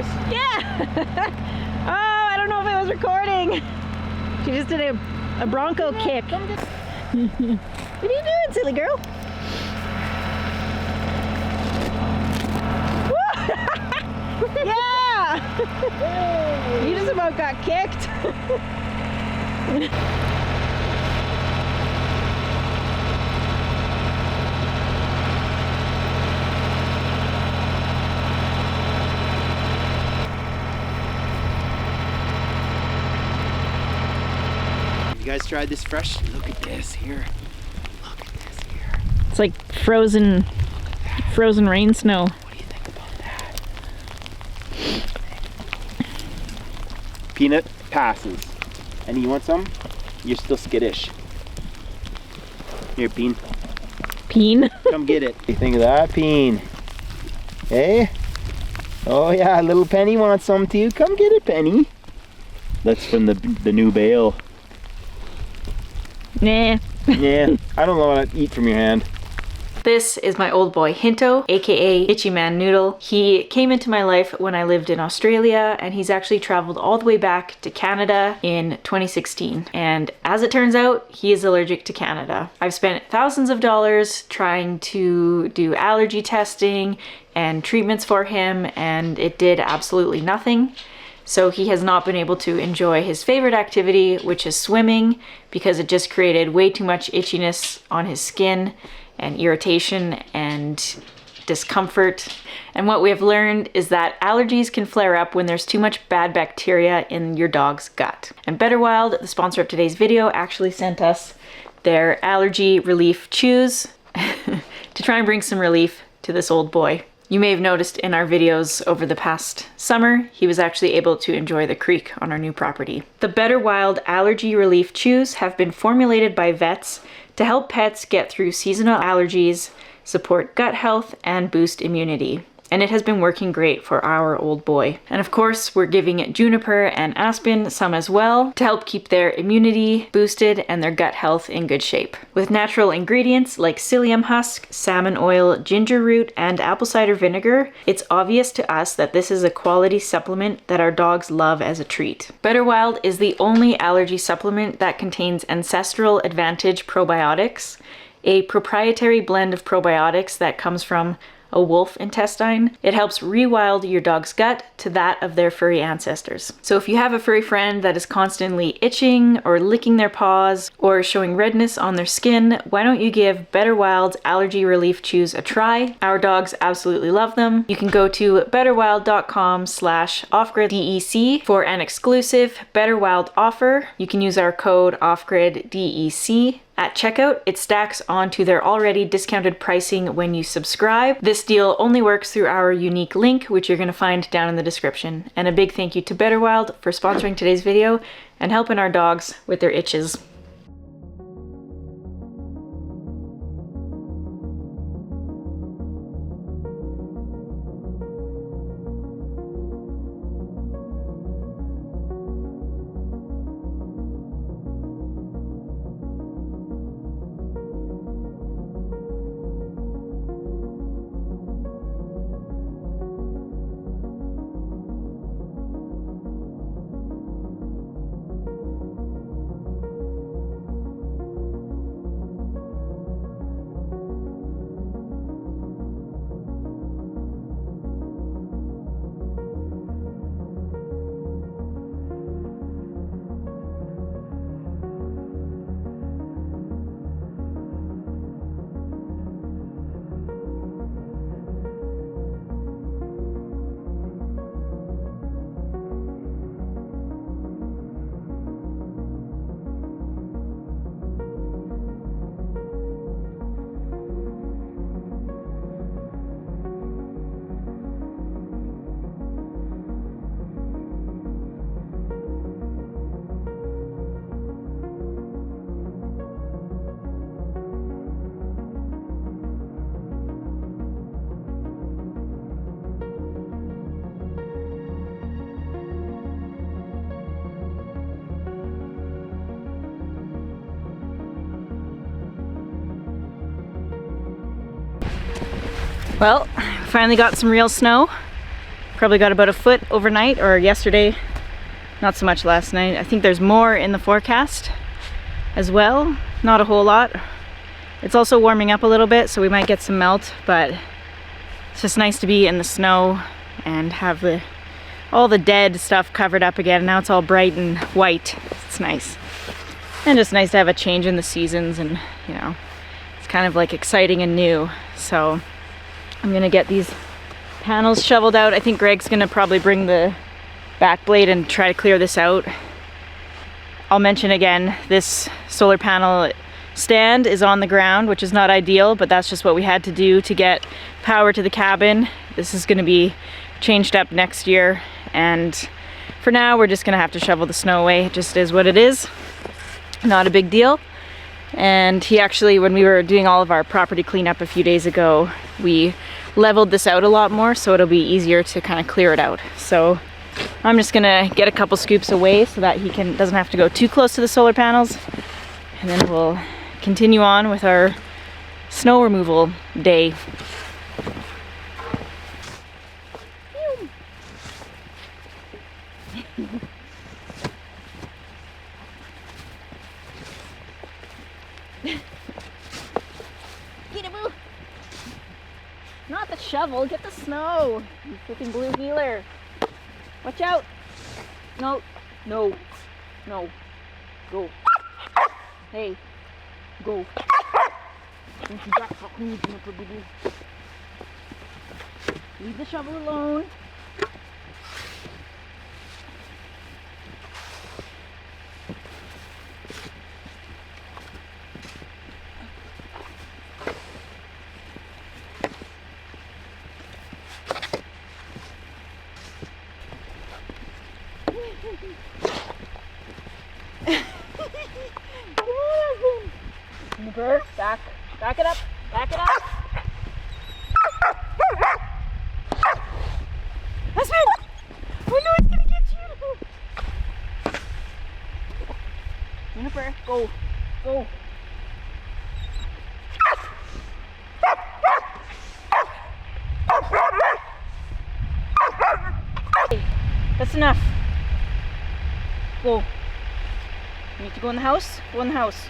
this. Yeah! Oh, I don't know if I was recording. She just did a bronco kick. What are you doing, silly girl? Yeah! You just about got kicked. You guys tried this fresh? Look at this here. Look at this here. It's like frozen rain snow. What do you think about that? Peanut passes. And you want some? You're still skittish. Here, Peen. Peen? Come get it. What do you think of that, Peen? Hey? Oh yeah, little Penny wants some too. Come get it, Penny. That's from the new bale. Nah. Yeah, I don't want to eat from your hand. This is my old boy Hinto, aka Itchy Man Noodle. He came into my life when I lived in Australia, and he's actually traveled all the way back to Canada in 2016. And as it turns out, he is allergic to Canada. I've spent thousands of dollars trying to do allergy testing and treatments for him, and it did absolutely nothing. So he has not been able to enjoy his favorite activity, which is swimming, because it just created way too much itchiness on his skin and irritation and discomfort. And what we have learned is that allergies can flare up when there's too much bad bacteria in your dog's gut. And Better Wild, the sponsor of today's video, actually sent us their allergy relief chews to try and bring some relief to this old boy. You may have noticed in our videos over the past summer, he was actually able to enjoy the creek on our new property. The Better Wild Allergy Relief Chews have been formulated by vets to help pets get through seasonal allergies, support gut health, and boost immunity. And it has been working great for our old boy. And of course, we're giving juniper and aspen some as well to help keep their immunity boosted and their gut health in good shape. With natural ingredients like psyllium husk, salmon oil, ginger root, and apple cider vinegar, it's obvious to us that this is a quality supplement that our dogs love as a treat. Better Wild is the only allergy supplement that contains Ancestral Advantage probiotics, a proprietary blend of probiotics that comes from a wolf intestine. It helps rewild your dog's gut to that of their furry ancestors. So if you have a furry friend that is constantly itching or licking their paws or showing redness on their skin, why don't you give Better Wild's Allergy Relief Chews a try? Our dogs absolutely love them. You can go to betterwild.com/offgriddec for an exclusive Better Wild offer. You can use our code offgriddec. At checkout, it stacks onto their already discounted pricing when you subscribe. This deal only works through our unique link, which you're going to find down in the description. And a big thank you to Better Wild for sponsoring today's video and helping our dogs with their itches. Well, finally got some real snow. Probably got about a foot overnight, or yesterday. Not so much last night. I think there's more in the forecast as well. Not a whole lot. It's also warming up a little bit, so we might get some melt, but it's just nice to be in the snow and have all the dead stuff covered up again. Now it's all bright and white. It's nice. And just nice to have a change in the seasons, and you know, it's kind of like exciting and new. So I'm gonna get these panels shoveled out. I think Greg's gonna probably bring the back blade and try to clear this out. I'll mention again, this solar panel stand is on the ground, which is not ideal, but that's just what we had to do to get power to the cabin. This is gonna be changed up next year, and for now we're just gonna have to shovel the snow away. It just is what it is. Not a big deal. And he actually, when we were doing all of our property cleanup a few days ago, we leveled this out a lot more, so it'll be easier to kind of clear it out. So I'm just gonna get a couple scoops away so that he doesn't have to go too close to the solar panels, and then we'll continue on with our snow removal day. Peekaboo! Not the shovel, get the snow! You freaking blue heeler! Watch out! No, no, no. Go. Hey, go. Leave the shovel alone. Back it up, back it up. Husband! Oh no, it's gonna get you! Jennifer, go, go. Hey, that's enough. Go. You need to go in the house? Go in the house.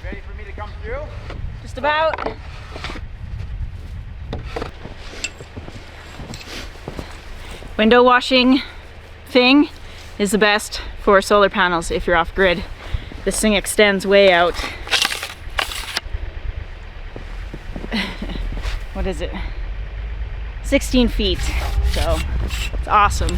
Ready for me to come through? Just about. Window washing thing is the best for solar panels if you're off grid. This thing extends way out. What is it? 16 feet, so it's awesome.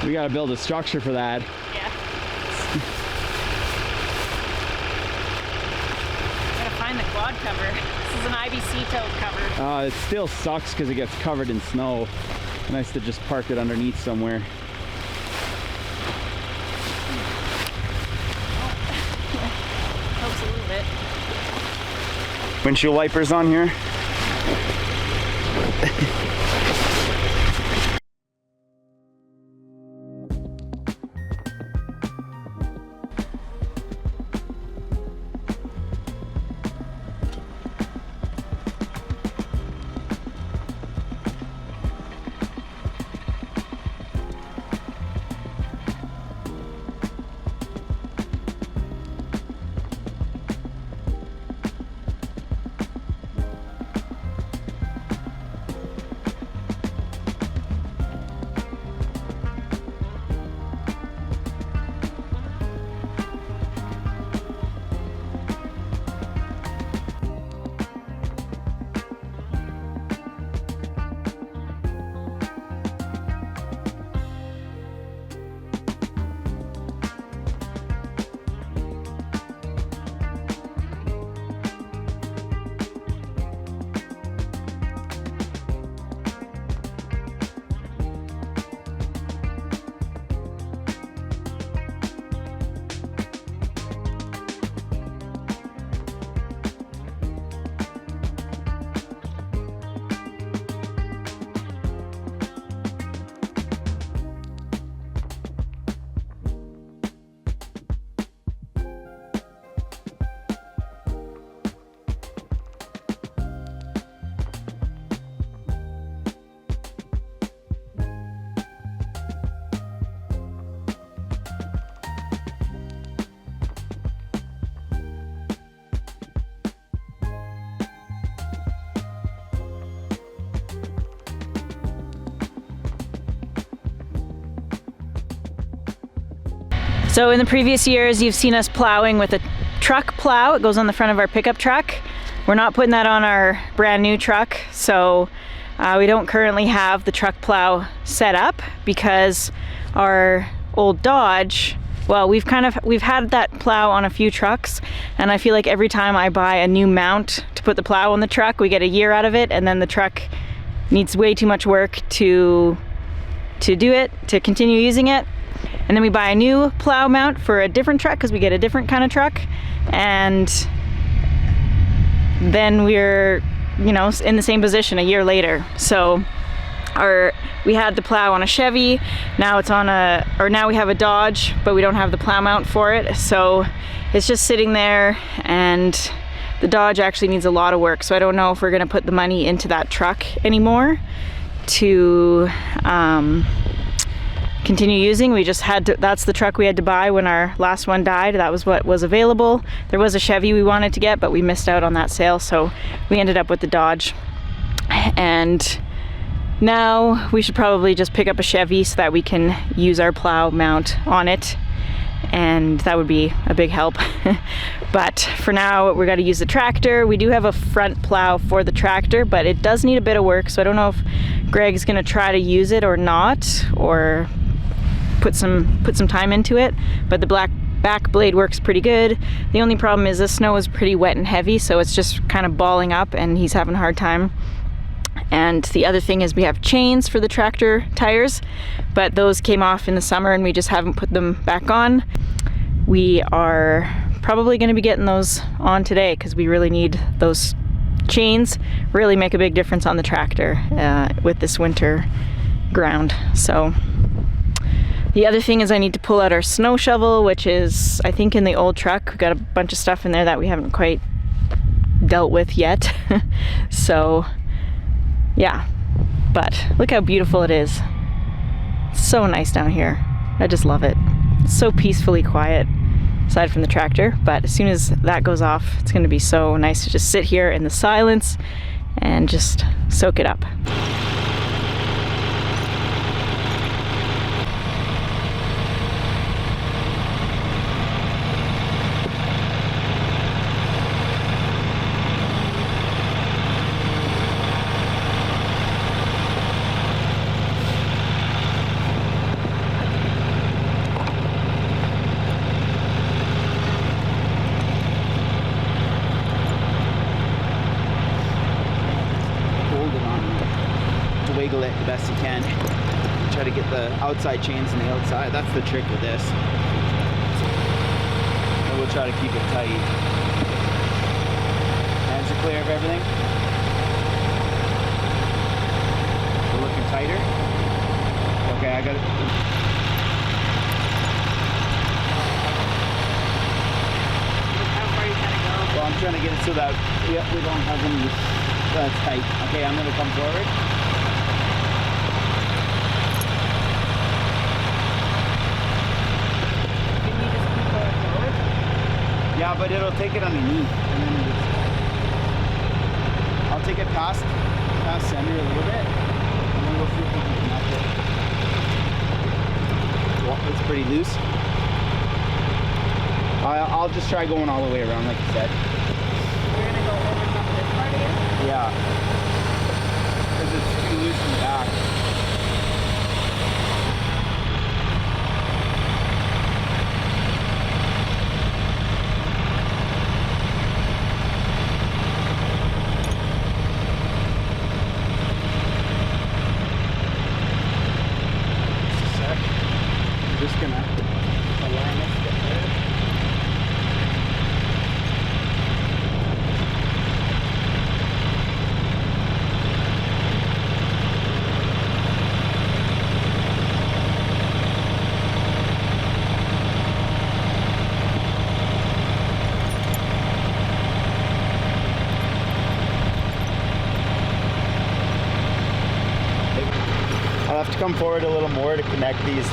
We gotta build a structure for that. Yeah. Gotta find the quad cover. This is an IBC tote cover. It still sucks because it gets covered in snow. Nice to just park it underneath somewhere. Helps a little bit. Windshield wipers on here. So in the previous years, you've seen us plowing with a truck plow. It goes on the front of our pickup truck. We're not putting that on our brand new truck, so we don't currently have the truck plow set up because our old Dodge, well, we've had that plow on a few trucks, and I feel like every time I buy a new mount to put the plow on the truck, we get a year out of it, and then the truck needs way too much work to do it, to continue using it. And then we buy a new plow mount for a different truck because we get a different kind of truck, and then we're, you know, in the same position a year later. So we had the plow on a Chevy, now it's on now we have a Dodge, but we don't have the plow mount for it, so it's just sitting there, and the Dodge actually needs a lot of work, so I don't know if we're gonna put the money into that truck anymore to continue using. We just had to, that's the truck we had to buy when our last one died. That was what was available. There was a Chevy we wanted to get, but we missed out on that sale, so we ended up with the Dodge. And now we should probably just pick up a Chevy so that we can use our plow mount on it, and that would be a big help. But for now, we're going to use the tractor. We do have a front plow for the tractor, but it does need a bit of work, so I don't know if Greg's going to try to use it or not, or put some time into it. But the back blade works pretty good. The only problem is the snow is pretty wet and heavy, so it's just kind of balling up, and he's having a hard time. And the other thing is we have chains for the tractor tires, but those came off in the summer and we just haven't put them back on. We are probably going to be getting those on today because we really need those chains. Really make a big difference on the tractor with this winter ground. So the other thing is I need to pull out our snow shovel, which is, I think, in the old truck. We've got a bunch of stuff in there that we haven't quite dealt with yet. So yeah, but look how beautiful it is. It's so nice down here. I just love it. It's so peacefully quiet, aside from the tractor, but as soon as that goes off, it's gonna be so nice to just sit here in the silence and just soak it up. wiggle it the best you can. Try to get the outside chains on the outside. That's the trick with this. And we'll try to keep it tight. Hands are clear of everything. We're looking tighter. Okay, I got it. How far are you trying to go? Well, I'm trying to get it so that we don't have any. That's tight. Okay, I'm gonna come forward. Can you just keep going forward? Yeah, but it'll take it underneath, and then I'll take it past center a little bit, and then we'll see if we can connect it. Well, it's pretty loose. I'll just try going all the way around, like you said. We're gonna go over top of this part here. Yeah, because it's too loose in the back. Just gonna align it. I'll have to come forward a little more to connect these.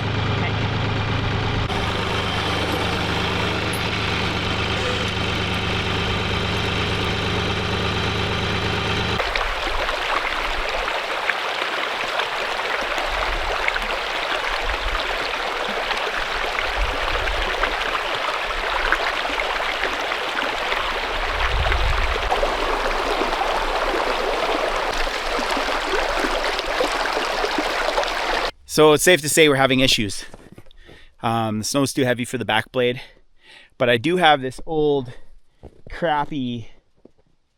So it's safe to say we're having issues. The snow's too heavy for the back blade, but I do have this old crappy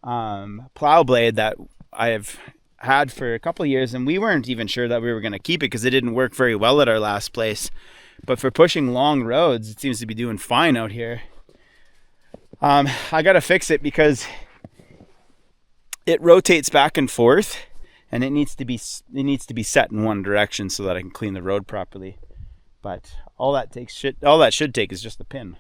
plow blade that I've had for a couple of years, and we weren't even sure that we were going to keep it because it didn't work very well at our last place. But for pushing long roads, it seems to be doing fine out here. I got to fix it because it rotates back and forth, and it needs to be set in one direction so that I can clean the road properly. But all that should take is just the pin.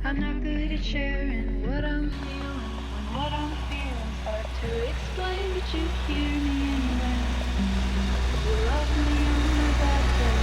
I'm not good at sharing what I'm feeling. When what I'm feeling's hard to explain, but you hear me anyway. You love me on my bad day.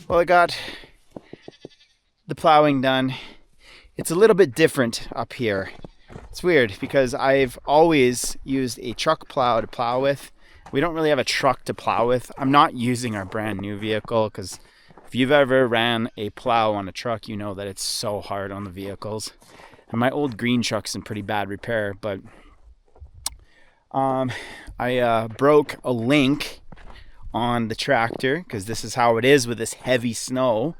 Well, I got the plowing done. It's a little bit different up here. It's weird because I've always used a truck plow to plow with. We don't really have a truck to plow with. I'm not using our brand new vehicle because if you've ever ran a plow on a truck, you know that it's so hard on the vehicles. And my old green truck's in pretty bad repair, but I broke a link on the tractor because this is how it is with this heavy snow.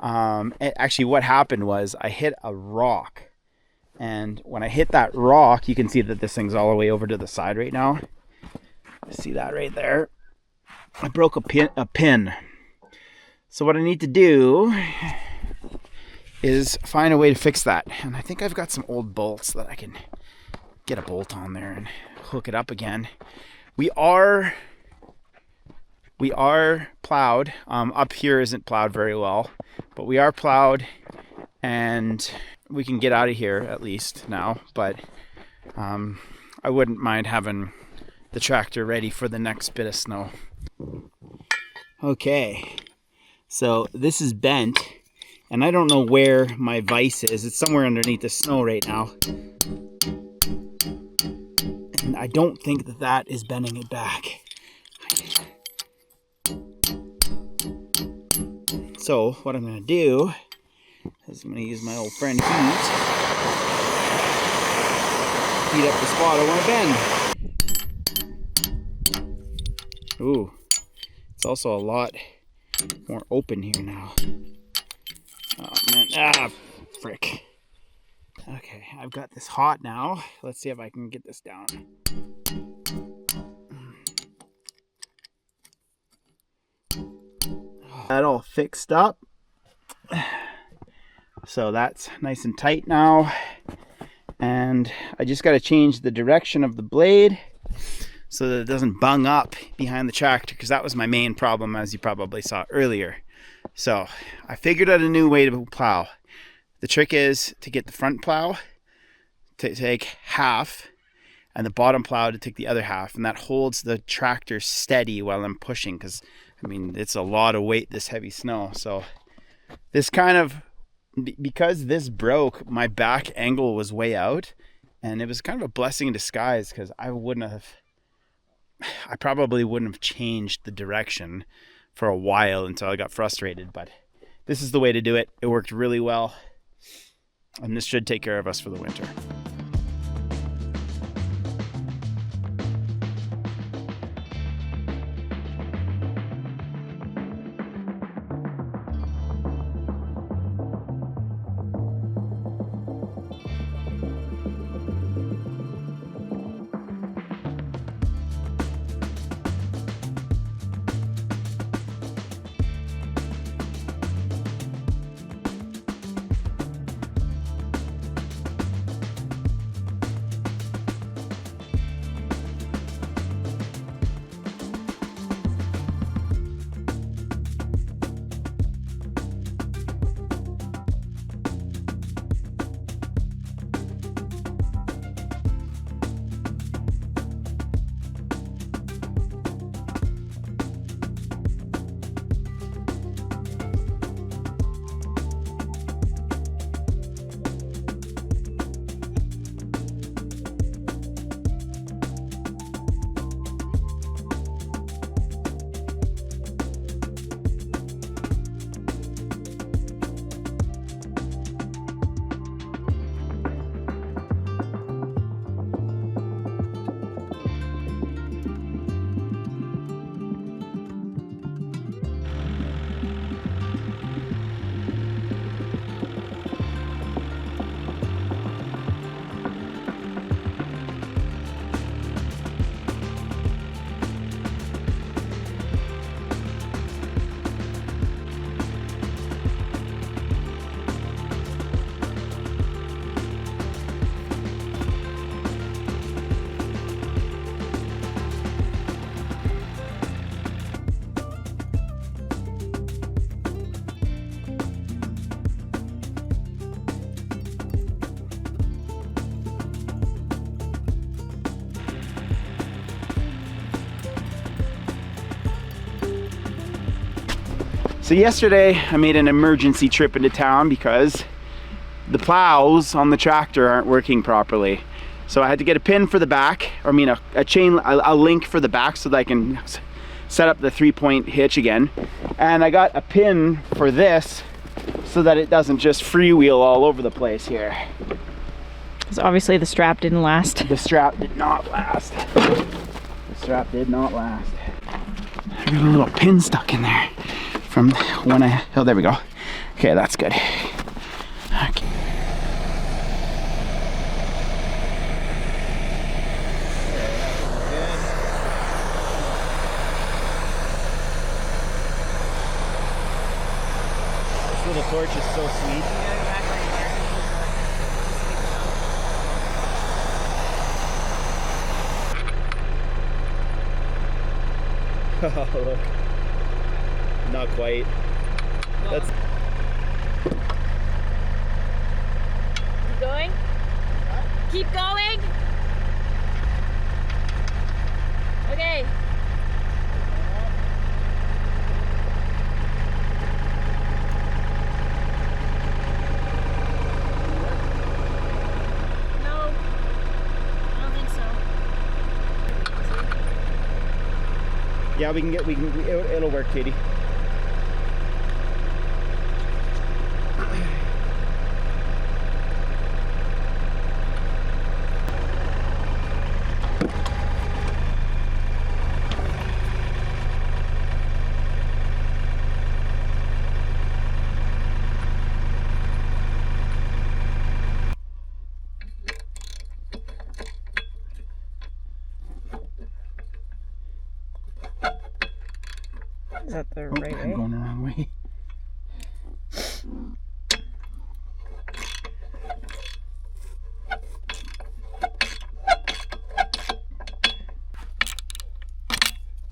Actually, what happened was I hit a rock. And when I hit that rock, you can see that this thing's all the way over to the side right now. See that right there? I broke a pin. So what I need to do is find a way to fix that. And I think I've got some old bolts that I can get a bolt on there and hook it up again. We are plowed. Up here isn't plowed very well, but we are plowed and we can get out of here at least now. But I wouldn't mind having the tractor ready for the next bit of snow. Okay, so this is bent and I don't know where my vise is. It's somewhere underneath the snow right now. And I don't think that that is bending it back. So what I'm going to do is I'm going to use my old friend heat up the spot I want to bend. Ooh, it's also a lot more open here now. Oh man, frick. Okay, I've got this hot now. Let's see if I can get this down. That all fixed up. So that's nice and tight now. And I just got to change the direction of the blade so that it doesn't bung up behind the tractor, because that was my main problem, as you probably saw earlier. So I figured out a new way to plow. The trick is to get the front plow to take half and the bottom plow to take the other half, and that holds the tractor steady while I'm pushing, because I mean it's a lot of weight, this heavy snow. So this kind of, because this broke, my back angle was way out, and it was kind of a blessing in disguise, because I probably wouldn't have changed the direction for a while until I got frustrated. But this is the way to do it. It worked really well, and this should take care of us for the winter. So yesterday I made an emergency trip into town because the plows on the tractor aren't working properly. So I had to get a pin for the back, or I mean a chain, a link for the back so that I can set up the 3-point hitch again. And I got a pin for this so that it doesn't just freewheel all over the place here. Because obviously the strap didn't last. The strap did not last. The strap did not last. I got a little pin stuck in there from when I, oh, there we go. Okay, that's good. Okay. This little torch is so sweet. Oh, look. Not quite. That's. Keep going. Keep going. Okay. No, I don't think so. Yeah, it'll work, Katie. Is that the Oh, right I'm way? going the wrong way.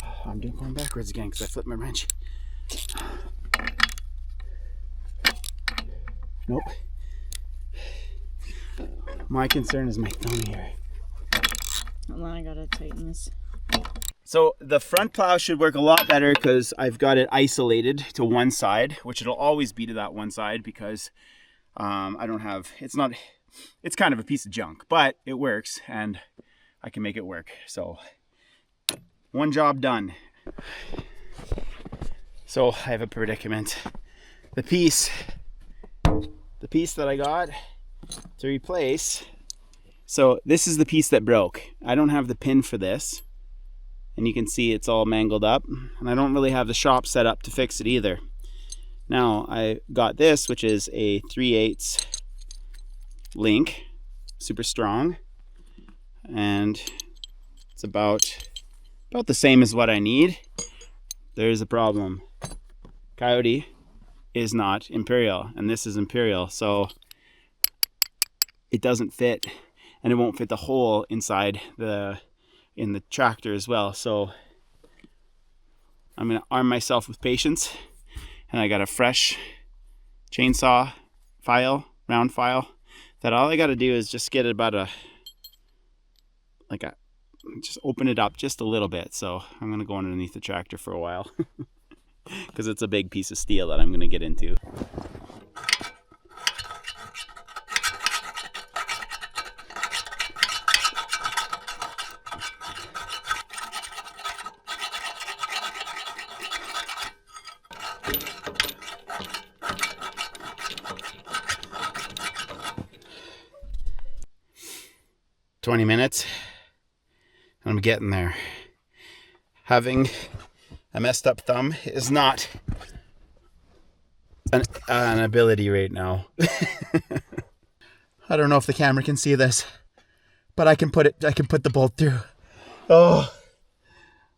Oh, I'm going backwards again because I flipped my wrench. Nope. My concern is my thumb here. Hold on, I gotta tighten this. So the front plow should work a lot better because I've got it isolated to one side, which it'll always be to that one side because I don't have, it's kind of a piece of junk, but it works and I can make it work. So one job done. So I have a predicament. The piece that I got to replace, so this is the piece that broke. I don't have the pin for this. And you can see it's all mangled up, and I don't really have the shop set up to fix it either. Now I got this, which is a 3/8 link, super strong, and it's about the same as what I need. There's a problem. Coyote is not Imperial, and this is Imperial, so it doesn't fit, and it won't fit the hole inside in the tractor as well. So I'm gonna arm myself with patience, and I got a fresh chainsaw file, round file, that all I got to do is just get about just open it up just a little bit. So I'm gonna go underneath the tractor for a while because it's a big piece of steel that I'm gonna get into. "20 minutes, and I'm getting there. Having a messed up thumb is not an ability right now. I don't know if the camera can see this, but I can put the bolt through. Oh,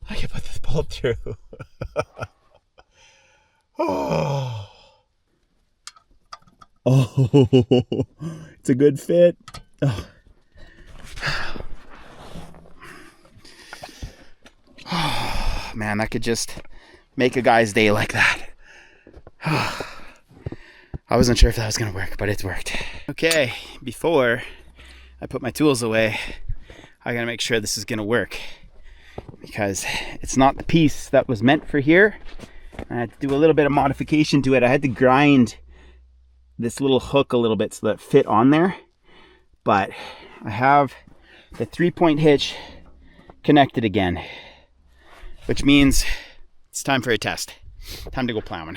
I can put the bolt through. Oh, it's a good fit. Oh. Man, that could just make a guy's day like that. I wasn't sure if that was gonna work, but it's worked. Okay, before I put my tools away, I gotta make sure this is gonna work, because it's not the piece that was meant for here. I had to do a little bit of modification to it. I had to grind this little hook a little bit so that it fit on there. But I have the 3-point hitch connected again, which means it's time for a test. Time to go plowing.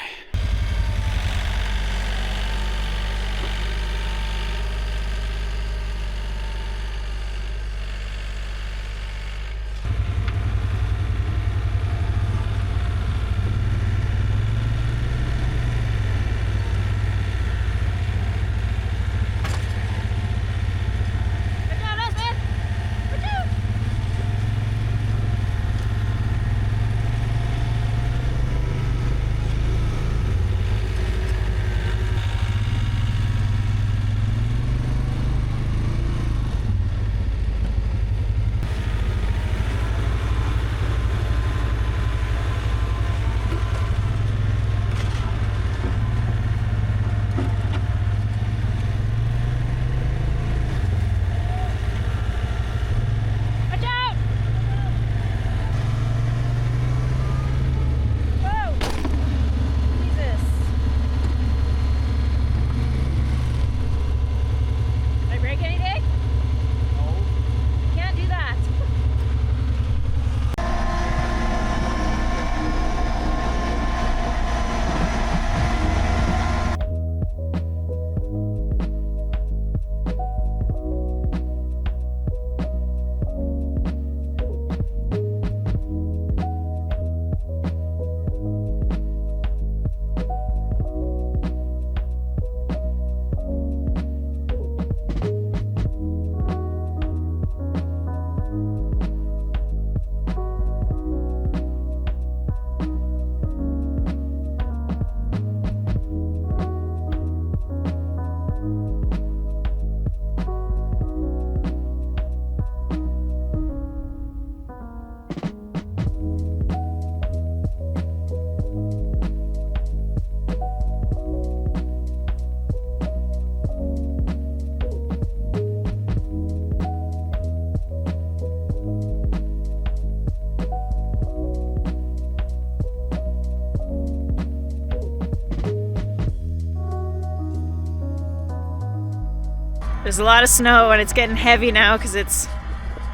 There's a lot of snow and it's getting heavy now because it's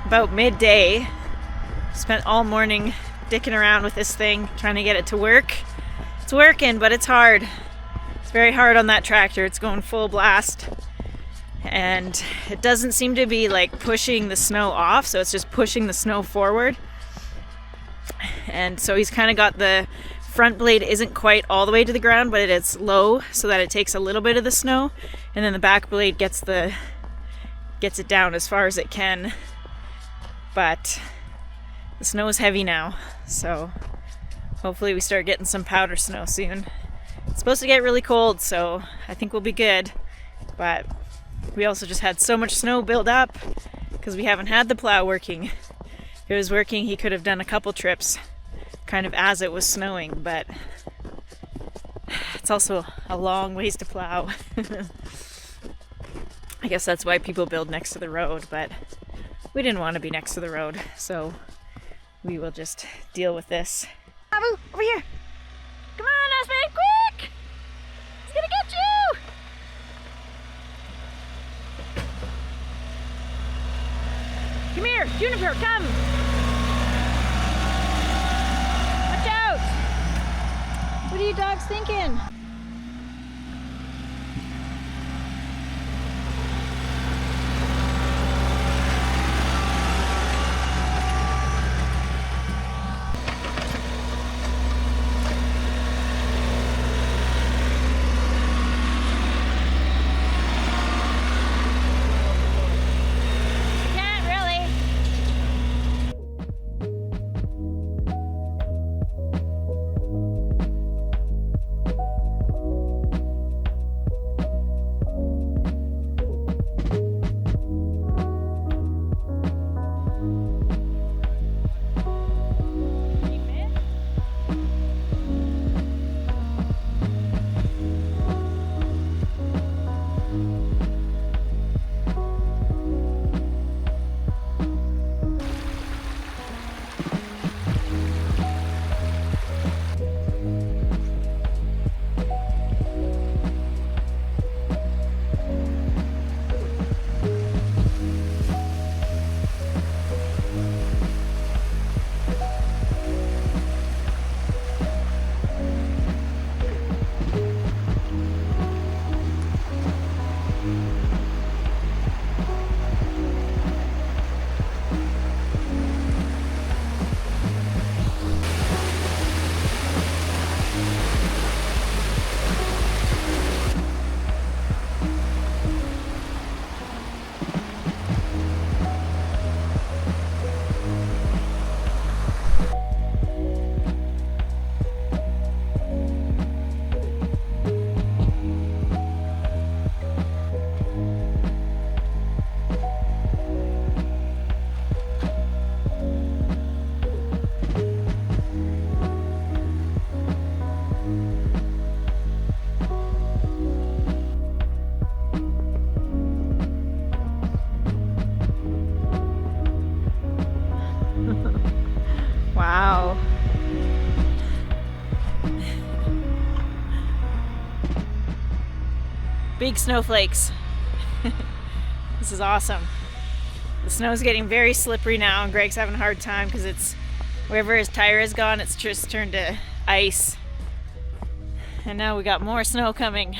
about midday. Spent all morning dicking around with this thing, trying to get it to work. It's working, but it's hard. It's very hard on that tractor. It's going full blast. And it doesn't seem to be like pushing the snow off, so it's just pushing the snow forward. And so he's kind of got the front blade isn't quite all the way to the ground, but it's low so that it takes a little bit of the snow, and then the back blade gets it down as far as it can. But the snow is heavy now, so hopefully we start getting some powder snow soon. It's supposed to get really cold, so I think we'll be good. But we also just had so much snow build up because we haven't had the plow working. If it was working, he could have done a couple trips kind of as it was snowing, but it's also a long ways to plow. I guess that's why people build next to the road, but we didn't want to be next to the road, so we will just deal with this. Abu, over here! Come on, Aspen, quick! He's gonna get you! Come here, Juniper, come! Watch out! What are you dogs thinking? Big snowflakes. This is awesome. The snow's getting very slippery now, and Greg's having a hard time because it's wherever his tire has gone, it's just turned to ice. And now we got more snow coming.